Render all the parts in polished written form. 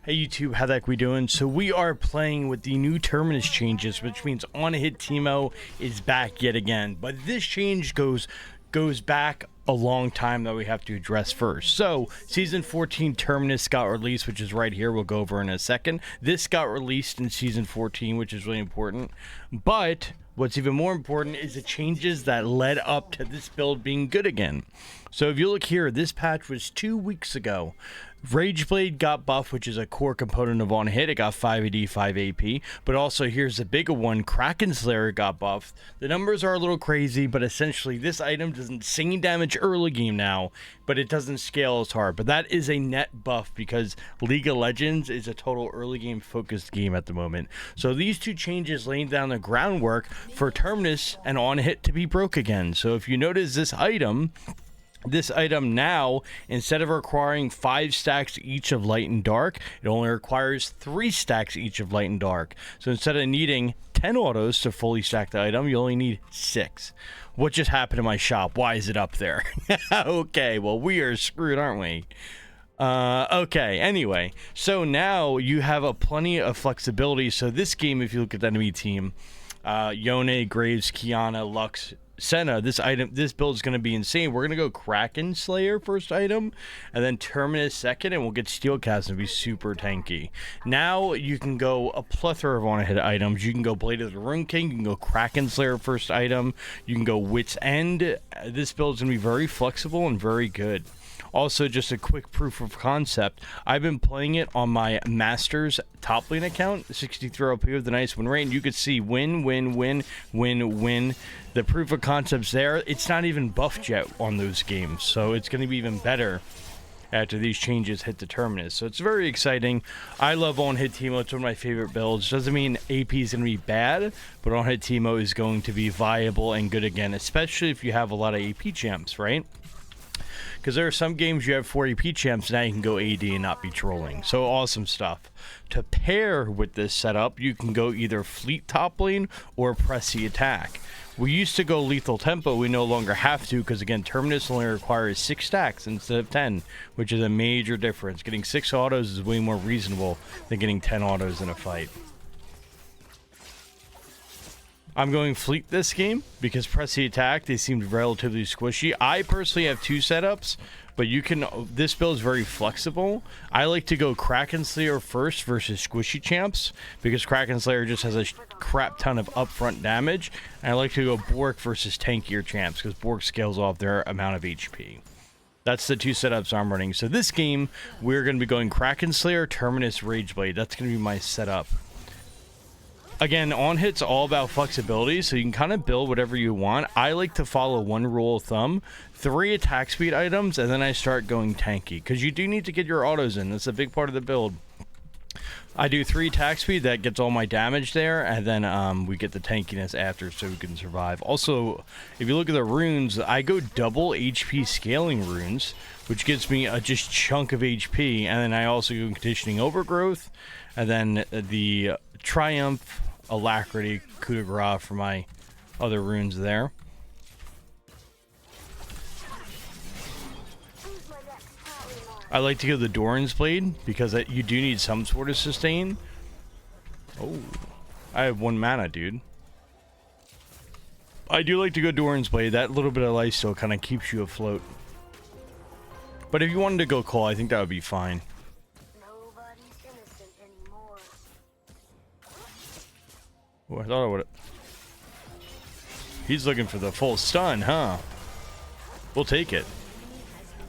Hey YouTube, how the heck we doing? So we are playing with the new Terminus changes, which means on-hit Teemo is back yet again. But this change goes back a long time that we have to address first. So season 14 Terminus got released, which is right here. We'll go over in a second. This got released in season 14, which is really important. But what's even more important is the changes that led up to this build being good again. So if you look here, this patch was 2 weeks ago. Rageblade got buffed, which is a core component of on hit. It got 5 AD, 5 AP. But also here's the bigger one, Kraken Slayer got buffed. The numbers are a little crazy, but essentially this item does insane damage early game now, but it doesn't scale as hard. But that is a net buff because League of Legends is a total early game focused game at the moment. So these two changes laying down the groundwork for Terminus and on hit to be broke again. So if you notice this item now, instead of requiring 5 stacks each of light and dark, it only requires 3 stacks each of light and dark. So instead of needing 10 autos to fully stack the item, you only need 6. What just happened to my shop? Why is it up there? Okay, well, we are screwed, aren't we? Okay, anyway, so now you have plenty of flexibility. So this game, if you look at the enemy team, Yone, Graves, Kiana, Lux, Senna, this build is going to be insane. We're going to go Kraken Slayer first item, and then Terminus second, and we'll get Steel Cast and be super tanky. Now you can go a plethora of on-hit items. You can go Blade of the Rune King, you can go Kraken Slayer first item, you can go Wit's End. This build is going to be very flexible and very good. Also, just a quick proof of concept, I've been playing it on my Masters top lane account, 63 OP with a nice win rate, and you could see win. The proof of concept's there. It's not even buffed yet on those games, so it's going to be even better after these changes hit the Terminus. So it's very exciting. I love on-hit Teemo. It's one of my favorite builds. Doesn't mean AP is going to be bad, but on-hit Teemo is going to be viable and good again, especially if you have a lot of AP champs, right? Because there are some games you have 4 AP champs, now you can go AD and not be trolling. So awesome stuff. To pair with this setup, you can go either fleet top lane or press the attack. We used to go lethal tempo, we no longer have to, because again, Terminus only requires 6 stacks instead of 10, which is a major difference. Getting 6 autos is way more reasonable than getting 10 autos in a fight. I'm going fleet this game because press the attack, they seemed relatively squishy. I personally have 2 setups, but you can, this build is very flexible. I like to go Kraken Slayer first versus squishy champs because Kraken Slayer just has a crap ton of upfront damage. And I like to go Bork versus tankier champs because Bork scales off their amount of HP. That's the 2 setups I'm running. So this game, we're going to be going Kraken Slayer, Terminus, Rageblade. That's going to be my setup. Again, on hit's all about flexibility, so you can kind of build whatever you want. I like to follow one rule of thumb, 3 attack speed items, and then I start going tanky, because you do need to get your autos in. That's a big part of the build. I do 3 attack speed, that gets all my damage there, and then we get the tankiness after so we can survive. Also, if you look at the runes, I go double HP scaling runes, which gives me a just chunk of HP, and then I also go conditioning overgrowth, and then the Triumph, Alacrity, Coup de Grace for my other runes there. I like to go the Doran's Blade because you do need some sort of sustain. Oh, I have 1 mana, dude. I do like to go Doran's Blade. That little bit of life still kind of keeps you afloat. But if you wanted to go Cole, I think that would be fine. Oh, I thought I would. He's looking for the full stun, huh? We'll take it.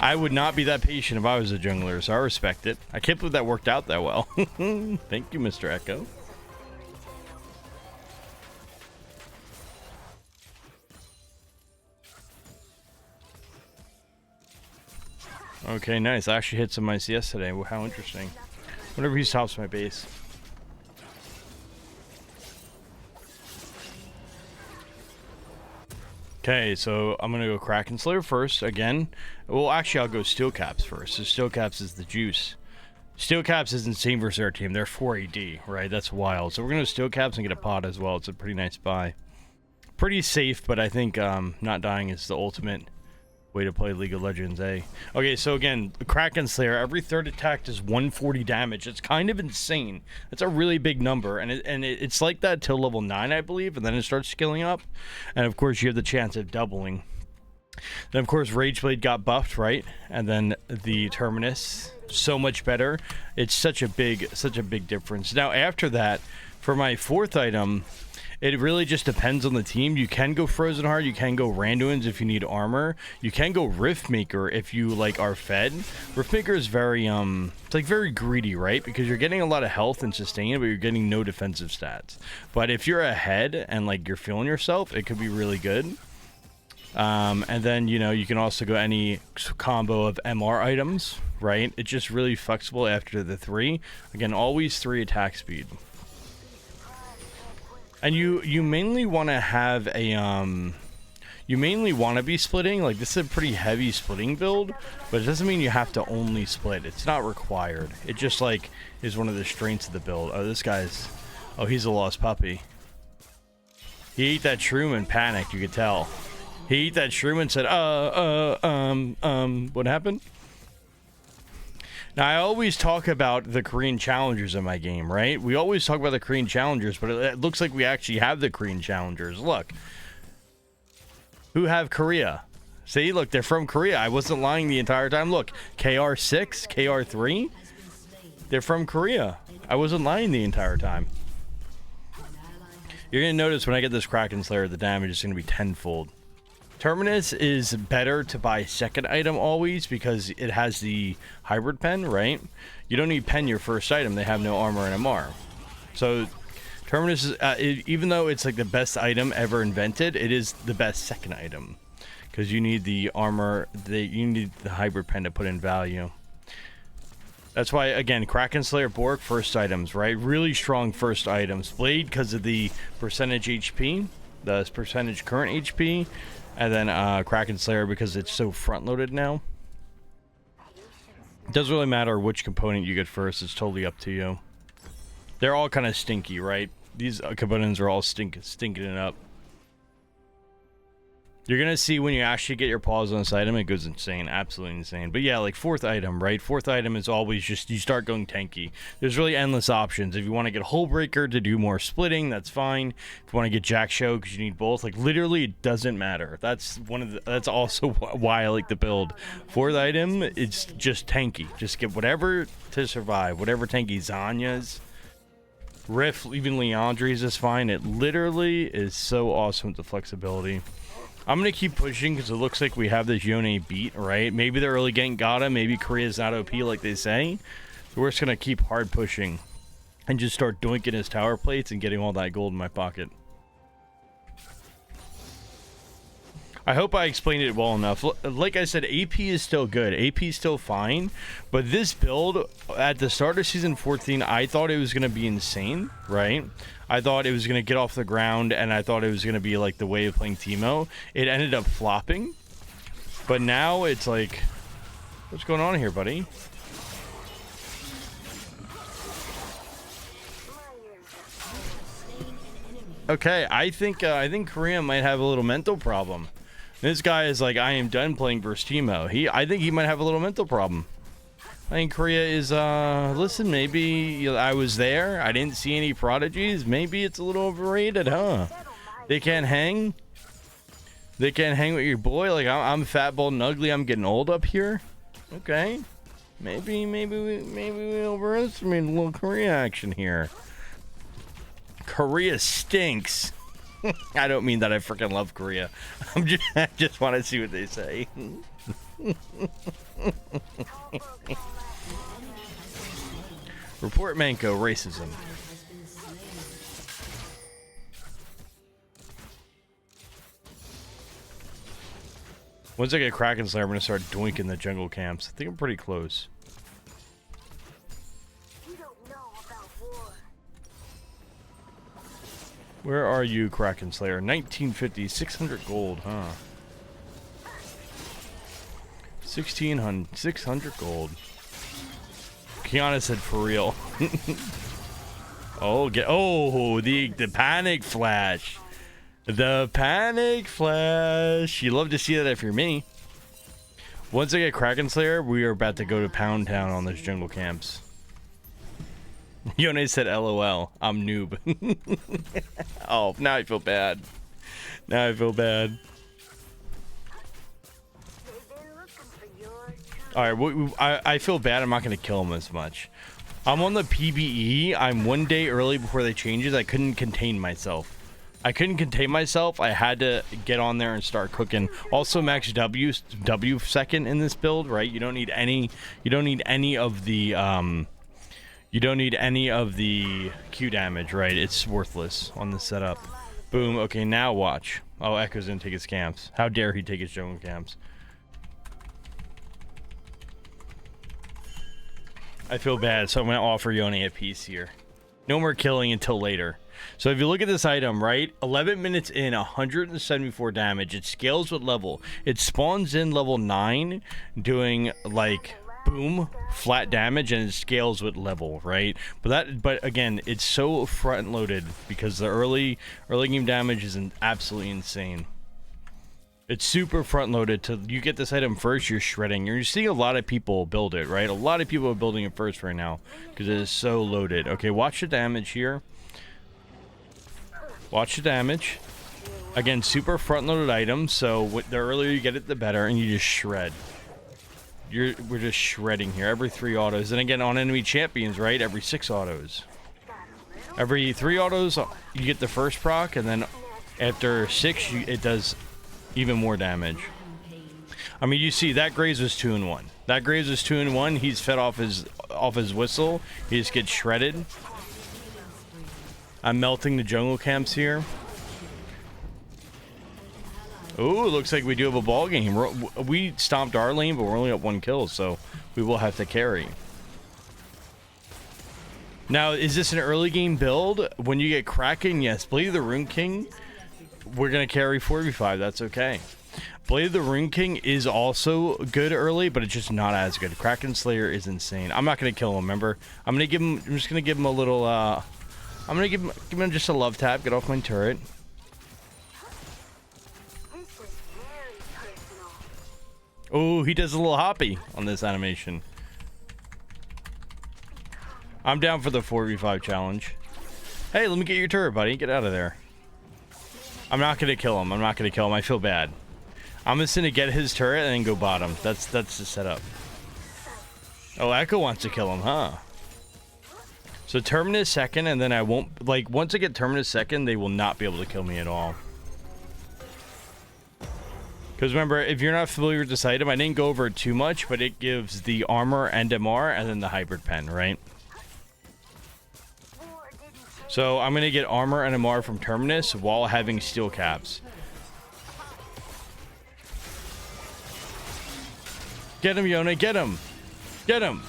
I would not be that patient if I was a jungler, so I respect it. I can't believe that worked out that well. Thank you, Mr. Echo. Okay, nice. I actually hit some ice yesterday. Well, how interesting. Whenever he stops my base. Okay, so I'm going to go Kraken Slayer first, again. Well, actually, I'll go Steel Caps first. So Steel Caps is the juice. Steel Caps is insane versus our team. They're 4 AD, right? That's wild. So we're going to go Steel Caps and get a pot as well. It's a pretty nice buy. Pretty safe, but I think not dying is the ultimate Way to play League of Legends, eh? Okay, so again, the Kraken Slayer, every third attack does 140 damage. It's kind of insane. That's a really big number, and it's like that till level 9, I believe, and then it starts scaling up. And of course, you have the chance of doubling. Then of course, Rageblade got buffed, right? And then the Terminus, so much better. It's such a big difference. Now after that, for my fourth item, it really just depends on the team. You can go Frozen Heart, you can go Randuin's if you need armor. You can go Riftmaker if you like are fed. Riftmaker is very it's like very greedy, right? Because you're getting a lot of health and sustain, but you're getting no defensive stats. But if you're ahead and like you're feeling yourself, it could be really good. And then, you know, you can also go any combo of MR items, right? It's just really flexible after the 3. Again, always 3 attack speed. And you mainly want to have a you mainly want to be splitting. Like, this is a pretty heavy splitting build, but it doesn't mean you have to only split. It's not required. It just like is one of the strengths of the build. Oh, this guy's, oh, he's a lost puppy. He ate that shroom and panicked, you could tell. He ate that shroom and said, what happened? Now, I always talk about the Korean challengers in my game, right? We always talk about the Korean challengers, but it looks like we actually have the Korean challengers. Look. Who have Korea? See, look, they're from Korea. I wasn't lying the entire time. Look, KR6, KR3. They're from Korea. I wasn't lying the entire time. You're going to notice when I get this Kraken Slayer, the damage is going to be tenfold. Terminus is better to buy second item always because it has the hybrid pen, right? You don't need pen your first item. They have no armor and MR. So Terminus is, even though it's like the best item ever invented, it is the best second item because you need the armor, you need the hybrid pen to put in value. That's why, again, Kraken Slayer, Bork, first items, right? Really strong first items. Blade because of the percentage HP, the percentage current HP. And then Kraken Slayer because it's so front-loaded now. It doesn't really matter which component you get first. It's totally up to you. They're all kind of stinky, right? These components are all stinking it up. You're going to see when you actually get your paws on this item, it goes insane. Absolutely insane. But yeah, like fourth item, right? Fourth item is always just, you start going tanky. There's really endless options. If you want to get Hullbreaker to do more splitting, that's fine. If you want to get Jack Show because you need both, like literally it doesn't matter. That's that's also why I like the build. Fourth item, it's just tanky. Just get whatever to survive. Whatever tanky Zanya's. Riff, even Leandri's is fine. It literally is so awesome with the flexibility. I'm going to keep pushing because it looks like we have this Yone beat, right? Maybe the early gank got him. Maybe Korea's not OP like they say. So we're just going to keep hard pushing and just start doinking his tower plates and getting all that gold in my pocket. I hope I explained it well enough. Like I said, AP is still good. AP is still fine. But this build, at the start of Season 14, I thought it was going to be insane, right? I thought it was going to get off the ground, and I thought it was going to be like the way of playing Teemo. It ended up flopping. But now it's like, what's going on here, buddy? Okay, I think Korea might have a little mental problem. This guy is like, I am done playing versus Teemo. I think he might have a little mental problem. I think Korea is, listen, maybe I was there. I didn't see any prodigies. Maybe it's a little overrated, huh? They can't hang. They can't hang with your boy. Like, I'm fat, bald, and ugly. I'm getting old up here. Okay. Maybe we overestimated a little Korea action here. Korea stinks. I don't mean that I freaking love Korea. I just want to see what they say. Report Manko racism. Once I get Kraken Slayer, I'm going to start doinking the jungle camps. I think I'm pretty close. Where are you, Kraken Slayer? 1950, 600 gold, huh? 600 gold. Kiana said for real. Oh, the panic flash. The panic flash. You love to see that if you're me. Once I get Kraken Slayer, we are about to go to Pound Town on those jungle camps. Yone said LOL, I'm noob. Oh, now I feel bad. Now I feel bad. Alright, I feel bad. I'm not going to kill him as much. I'm on the PBE. I'm 1 day early before they changes. I couldn't contain myself. I had to get on there and start cooking. Also, max W second in this build, right? You don't need any of the Q damage, right? It's worthless on this setup. Boom. Okay, now watch. Oh, Echo's gonna take his camps. How dare he take his jungle camps? I feel bad, so I'm gonna offer Yone a piece here. No more killing until later. So if you look at this item, right, 11 minutes in, 174 damage. It scales with level. It spawns in level 9, doing like boom, flat damage, and it scales with level, right? But again, it's so front loaded because the early game damage is absolutely insane. It's super front loaded. Till you get this item first, you're shredding. You're seeing a lot of people build it, right? A lot of people are building it first right now because it is so loaded. Okay, watch the damage here. Watch the damage. Again, super front loaded item, so the earlier you get it, the better, and you just shred. We're just shredding here. Every 3 autos. And again, on enemy champions, right? Every 6 autos. Every 3 autos, you get the first proc, and then after 6, it does even more damage. I mean, you see that Graves was 2-in-1. That Graves was 2-in-1. He's fed off his whistle. He just gets shredded. I'm melting the jungle camps here. Oh, looks like we do have a ball game. We stomped our lane, but we're only at 1 kill, so we will have to carry. Now, is this an early game build? When you get Kraken, yes. Blade of the Rune King, we're going to carry 4v5. That's okay. Blade of the Rune King is also good early, but it's just not as good. Kraken Slayer is insane. I'm not going to kill him, remember? I'm just going to give him a little, I'm going to give him just a love tap. Get off my turret. Oh, he does a little hoppy on this animation. I'm down for the 4v5 challenge. Hey, let me get your turret, buddy. Get out of there. I'm not going to kill him. I feel bad. I'm just going to get his turret and then go bottom. That's the setup. Oh, Echo wants to kill him, huh? So Terminus second, and then I won't... Like, once I get Terminus second, they will not be able to kill me at all. Because remember, if you're not familiar with this item, I didn't go over it too much, but it gives the armor and MR and then the hybrid pen, right? So I'm going to get armor and MR from Terminus while having steel caps. Get him, Yone, get him! Get him!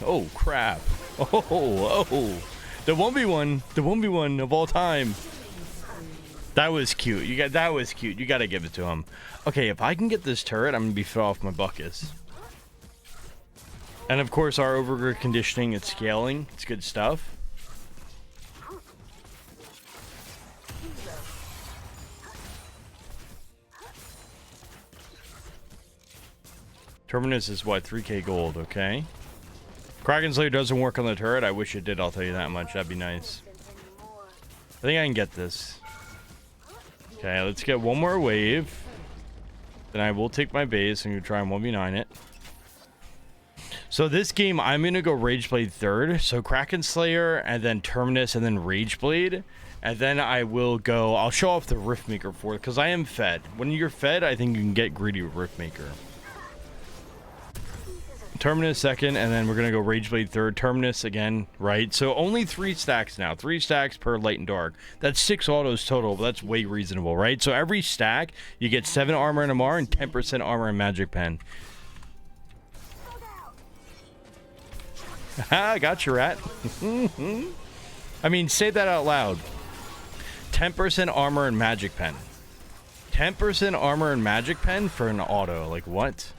Oh, crap. Oh. The 1v1 of all time. That was cute. That was cute. You gotta give it to him. Okay, if I can get this turret, I'm gonna be fed off my buckets. And of course, our overgrid conditioning and scaling. It's good stuff. Terminus is what? 3k gold, okay. Kraken Slayer doesn't work on the turret. I wish it did, I'll tell you that much. That'd be nice. I think I can get this. Okay, let's get one more wave. Then I will take my base and try and 1v9 it. So this game, I'm going to go Rageblade third. So Kraken Slayer, and then Terminus, and then Rageblade. And then I will go... I'll show off the Riftmaker fourth, because I am fed. When you're fed, I think you can get greedy with Riftmaker. Terminus second, and then we're going to go Rageblade third. Terminus again, right? So only 3 stacks now. 3 stacks per light and dark. That's 6 autos total, but that's way reasonable, right? So every stack, you get 7 armor and MR and 10% armor and magic pen. I got you, rat. I mean, say that out loud. 10% armor and magic pen. 10% armor and magic pen for an auto. Like, what?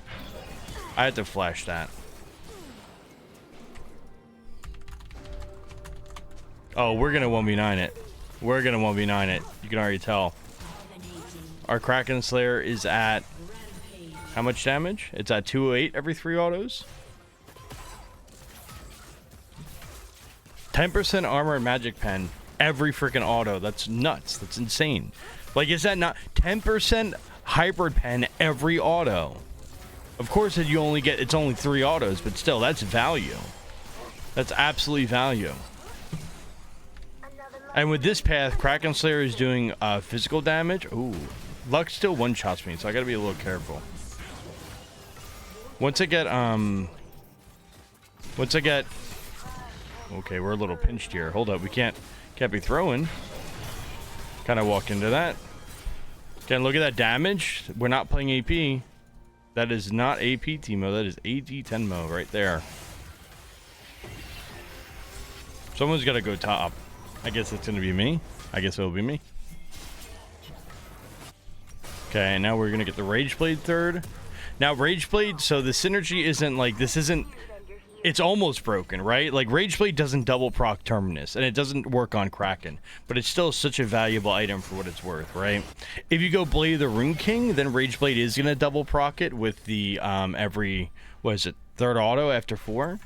I had to flash that. Oh, we're gonna 1v9 it. We're gonna 1v9 it. You can already tell. Our Kraken Slayer is at How much damage? It's at 208 every 3 autos. 10% armor and magic pen every freaking auto. That's nuts. That's insane. Like, is that not 10% hybrid pen every auto? Of course, you only get, it's only 3 autos, but still, that's value. That's absolutely value. And with this path, Kraken Slayer is doing physical damage. Ooh, Lux still one-shots me, so I gotta be a little careful. Once I get, okay, we're a little pinched here. Hold up, we can't be throwing. Kind of walk into that. Again, look at that damage. We're not playing AP. That is not AP Teemo. That is AD Tenmo right there. Someone's got to go top. I guess it's going to be me. I guess it'll be me. Okay, now we're going to get the Rage Blade third. Now, Rage Blade, so the synergy isn't like, this isn't, it's almost broken, right? Like, Rage Blade doesn't double proc Terminus, and it doesn't work on Kraken, but it's still such a valuable item for what it's worth, right? If you go Blade of the Rune King, then Rage Blade is going to double proc it with the, every, what is it, 3rd auto after 4?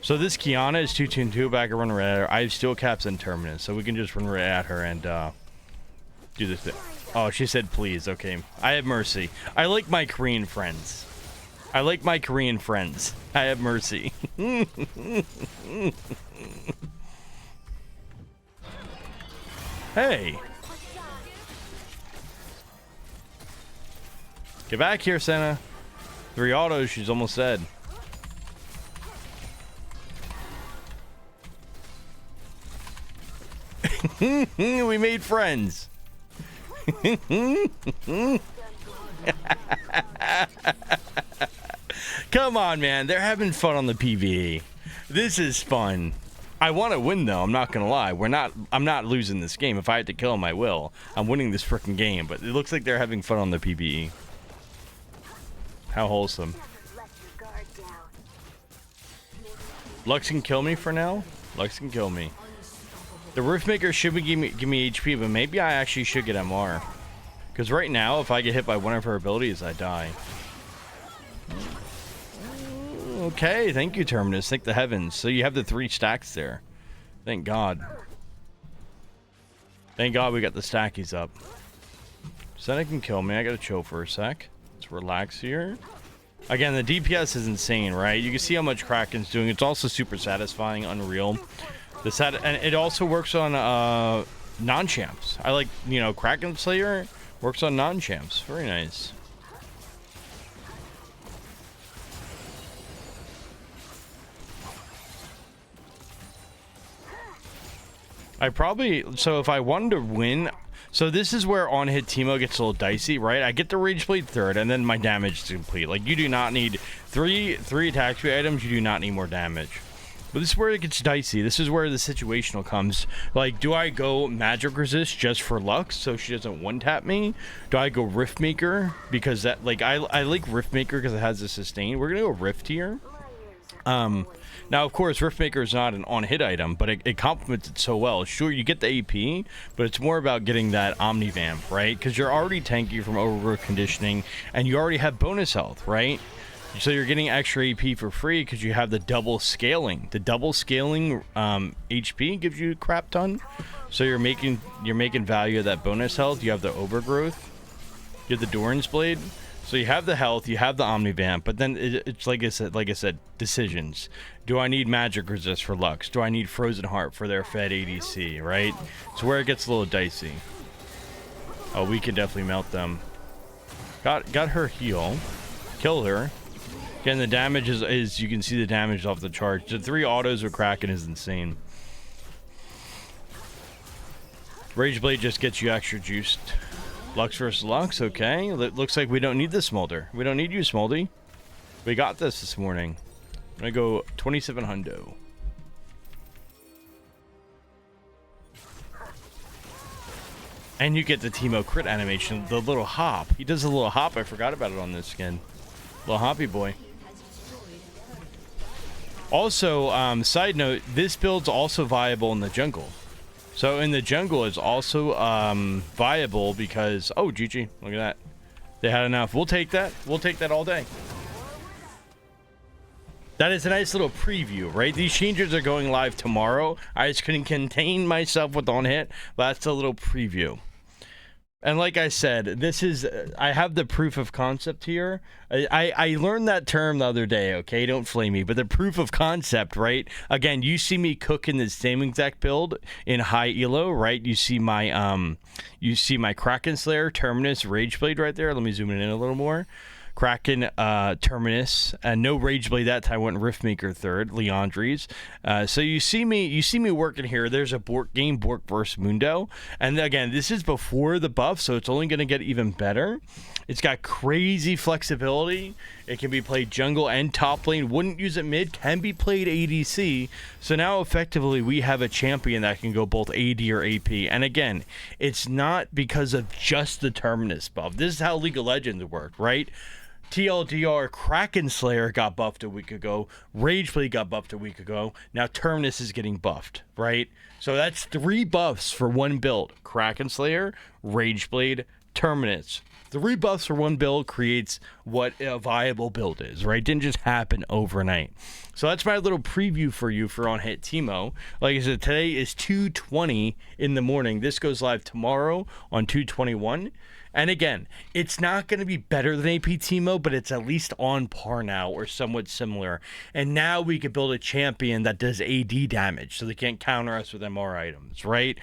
So this Kiana is 2-2-2, back and run right at her. I have Steel Caps and Terminus, so we can just run right at her and, do this thing. Oh, she said please. Okay. I have mercy. I like my Korean friends. I like my Korean friends. I have mercy. Hey. Get back here, Senna. 3 autos, she's almost dead. We made friends. Come on, man. They're having fun on the PvE. This is fun. I want to win, though. I'm not going to lie. I'm not losing this game. If I had to kill him, I will. I'm winning this freaking game. But it looks like they're having fun on the PvE. How wholesome. Lux can kill me for now. Lux can kill me. The Riftmaker should be give me HP, but maybe I actually should get MR. Because right now, if I get hit by one of her abilities, I die. Okay, thank you, Terminus. Thank the heavens. So you have the 3 stacks there. Thank God. Thank God we got the stackies up. Senna can kill me. I gotta chill for a sec. Let's relax here. Again, the DPS is insane, right? You can see how much Kraken's doing. It's also super satisfying, unreal. And it also works on non-champs. I like, you know, Kraken Slayer works on non-champs. Very nice. So if I wanted to win, so this is where on-hit Teemo gets a little dicey, right? I get the Rage Blade 3rd, and then my damage is complete. Like, you do not need three attack speed items. You do not need more damage. But this is where it gets dicey. This is where the situational comes. Like, do I go Magic Resist just for Lux so she doesn't one-tap me? Do I go Riftmaker? Because that, like, I like Riftmaker because it has the sustain. We're going to go Rift here. Now, of course, Riftmaker is not an on-hit item, but it complements it so well. Sure, you get the AP, but it's more about getting that Omnivamp, right? Because you're already tanky from overgrowth conditioning, and you already have bonus health, right? So you're getting extra AP for free because you have the double scaling. The double scaling HP gives you a crap ton. So you're making value of that bonus health. You have the overgrowth. You have the Doran's Blade. So you have the health, you have the Omnivamp, but then it's like I said, decisions. Do I need Magic Resist for Lux? Do I need Frozen Heart for their Fed ADC, right? It's where it gets a little dicey. Oh, we can definitely melt them. Got her heal. Kill her. Again, the damage is you can see the damage off the chart. The 3 autos with Kraken is insane. Rage Blade just gets you extra juiced. Lux versus Lux, okay. It looks like we don't need the Smolder. We don't need you, Smoldy. We got this morning. I'm gonna go 27 hundo. And you get the Teemo crit animation, the little hop. He does a little hop. I forgot about it on this skin. Little hoppy boy. Also, side note, this build's also viable in the jungle. So in the jungle is also viable because, oh, GG, look at that. They had enough. We'll take that. We'll take that all day. That is a nice little preview, right? These changes are going live tomorrow. I just couldn't contain myself with on hit, but that's a little preview. And like I said, this is, I have the proof of concept here. I learned that term the other day, okay? Don't flame me. But the proof of concept, right? Again, you see me cooking the same exact build in high elo, right? You see my Kraken Slayer, Terminus, Rageblade right there. Let me zoom in a little more. Kraken, Terminus, and no Rageblade that time. Went Riftmaker third, Leandries. So you see me working here. There's a Bork game, Bork versus Mundo, and again, this is before the buff, so it's only going to get even better. It's got crazy flexibility. It can be played jungle and top lane. Wouldn't use it mid. Can be played ADC. So now effectively we have a champion that can go both AD or AP. And again, it's not because of just the Terminus buff. This is how League of Legends worked, right? TLDR, Kraken Slayer got buffed a week ago. Rageblade got buffed a week ago. Now Terminus is getting buffed, right? So that's 3 buffs for one build. Kraken Slayer, Rageblade, Terminus. 3 buffs for one build creates what a viable build is, right? Didn't just happen overnight. So that's my little preview for you for On Hit Teemo. Like I said, today is 2:20 in the morning. This goes live tomorrow on 2:21. And again, it's not going to be better than AP Teemo, but it's at least on par now or somewhat similar. And now we could build a champion that does AD damage, so they can't counter us with MR items, right?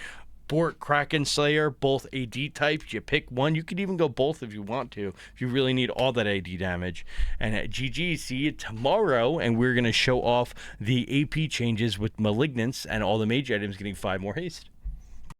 Bork, Kraken Slayer, both AD types. You pick one. You could even go both if you want to, if you really need all that AD damage. And at GG, see you tomorrow, and we're going to show off the AP changes with Malignance and all the mage items getting 5 more haste.